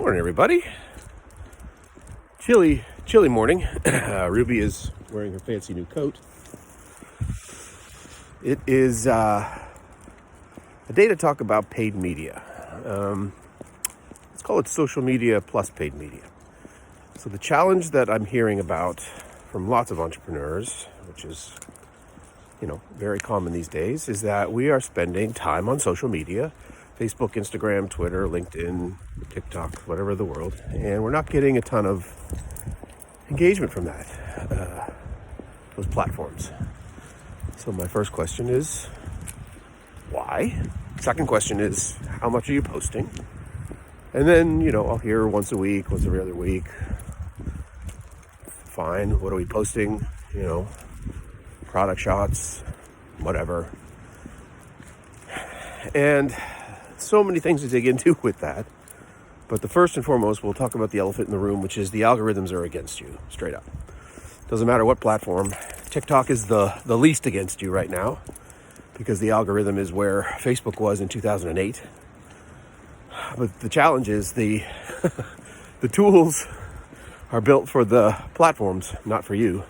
Morning, everybody. Chilly morning. Ruby is wearing her fancy new coat. It is a day to talk about paid media. Let's call it social media plus paid media. So the challenge that I'm hearing about from lots of entrepreneurs, which is, very common these days, is that we are spending time on social media, Facebook, Instagram, Twitter, LinkedIn, TikTok, whatever the world, and we're not getting a ton of engagement from those platforms. So my first question is, why? Second question is, how much are you posting? And then, I'll hear once a week, once every other week. Fine, what are we posting? Product shots, whatever. And so many things to dig into with that. But the first and foremost, we'll talk about the elephant in the room, which is the algorithms are against you, straight up. Doesn't matter what platform. TikTok is the least against you right now, because the algorithm is where Facebook was in 2008. But the challenge is the tools are built for the platforms, not for you.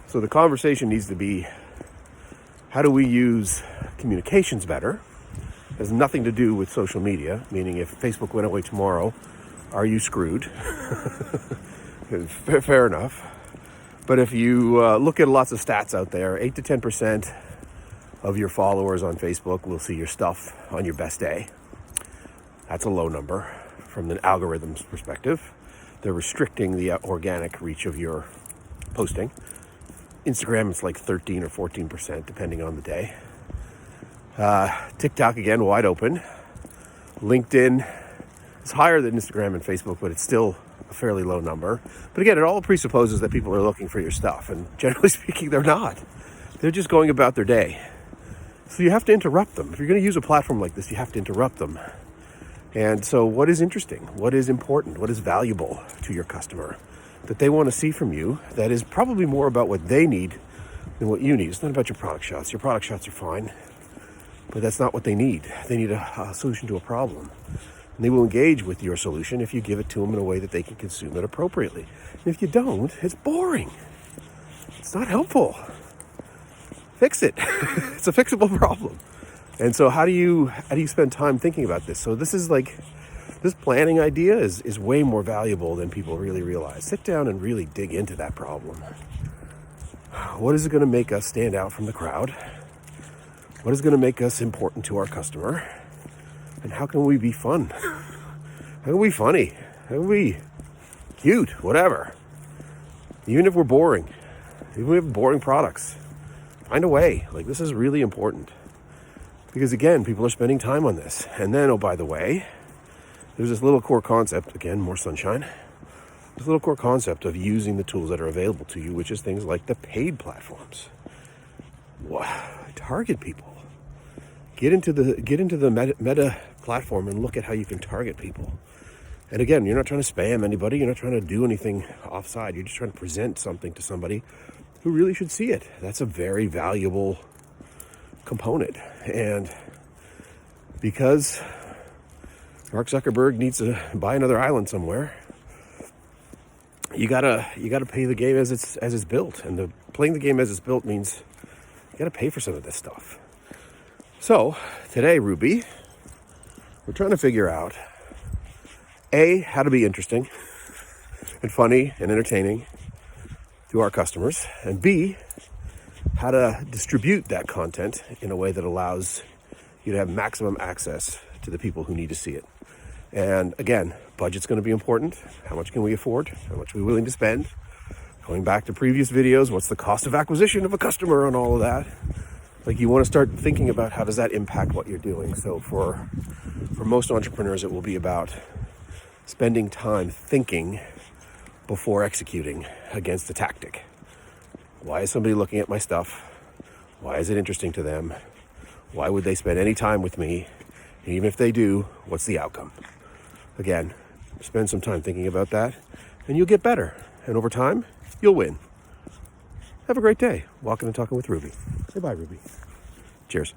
So the conversation needs to be, how do we use communications better? It has nothing to do with social media, meaning if Facebook went away tomorrow, are you screwed? Fair enough. But if you look at lots of stats out there, 8 to 10% of your followers on Facebook will see your stuff on your best day. That's a low number from an algorithm's perspective. They're restricting the organic reach of your posting. Instagram, it's like 13 or 14%, depending on the day. TikTok, again, wide open. LinkedIn is higher than Instagram and Facebook, but it's still a fairly low number. But again, it all presupposes that people are looking for your stuff. And generally speaking, they're not. They're just going about their day. So you have to interrupt them. If you're going to use a platform like this, you have to interrupt them. And so what is interesting? What is important? What is valuable to your customer that they want to see from you that is probably more about what they need than what you need? It's not about your product shots. Your product shots are fine, but that's not what they need. They need a solution to a problem. And they will engage with your solution if you give it to them in a way that they can consume it appropriately. And if you don't, it's boring. It's not helpful. Fix it. It's a fixable problem. And so how do you spend time thinking about this? So this is like, this planning idea is way more valuable than people really realize. Sit down and really dig into that problem. What is it going to make us stand out from the crowd? What is going to make us important to our customer? And how can we be fun? How can we be funny? How can we be cute? Whatever. Even if we're boring. Even if we have boring products. Find a way. Like, this is really important. Because again, people are spending time on this. And then, oh, by the way, there's this little core concept, again, more sunshine. This little core concept of using the tools that are available to you, which is things like the paid platforms. Target people. Get into the meta platform and look at how you can target people. And again, you're not trying to spam anybody. You're not trying to do anything offside. You're just trying to present something to somebody who really should see it. That's a very valuable component. And because Mark Zuckerberg needs to buy another island somewhere, you gotta pay the game as it's built. And playing the game as it's built means you gotta pay for some of this stuff. So today, Ruby, we're trying to figure out A, how to be interesting and funny and entertaining to our customers, and B, how to distribute that content in a way that allows you to have maximum access to the people who need to see it. And again, budget's going to be important. How much can we afford? How much are we willing to spend? Going back to previous videos, what's the cost of acquisition of a customer and all of that? Like, you want to start thinking about how does that impact what you're doing. So for most entrepreneurs, it will be about spending time thinking before executing against the tactic. Why is somebody looking at my stuff? Why is it interesting to them? Why would they spend any time with me? And even if they do, what's the outcome? Again, spend some time thinking about that, and you'll get better. And over time, you'll win. Have a great day. Walking and talking with Ruby. Say bye, Ruby. Cheers.